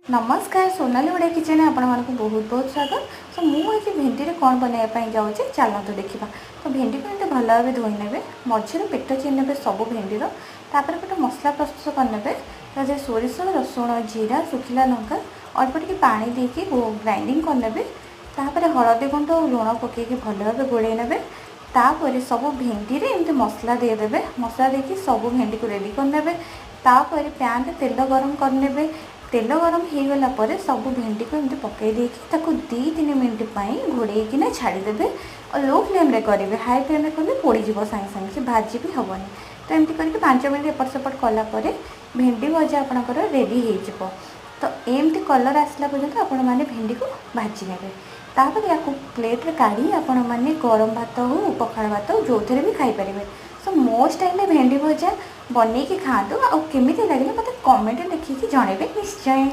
नमस्कार सोनाली उड़े किचन आपण मानक बहुत बहुत स्वागत। सो मुझे भेंडी कौन बनवाई जाऊँगी चलते देखा। तो भेंडी को एमती भल भाव धोई ने मझे पेट चिने सब भेंडीर तापर गोटे मसला प्रस्तुत करने तो सोरिष रसुण जीरा सुखिला लंका अल्प टे पानी देकी ग्राइंडिंग करने तापर हलदी गुंड और लुण पकईकि भल भाव गोड़े ने तापर सब भेंडी एमती मसला देदेवे मसला देकी सब भेंडी को रेडी करने तापर पैन रे तेल गरम करने तेल गरम हो गला पर सब भेंडी को एमती पकई देकी 2-3 मिनट घोड़े छाड़ीदे और लो फ्लेम रे करेंगे। हाई फ्लेम रे कले पोड़ीज सागे सागे से भाजी भी हेनी। तो एमती करके 5 मिनट एपट सेपट कलापर भेंडी भजा आपंकर रेडी हो। तो एमती कलर आसला पर्यंत आपण मैंने भेंडी को भाजी ने तापर या प्लेट रे काढ़ी आपण मैंने गरम भात हो पखाड़ भात जो थे भी खाईपारे। सो मो स्टाइल भेंडी भजा बनई कि खातु आउ केमी लगे मत कमेंट लिखिकी जनइबे निश्चय।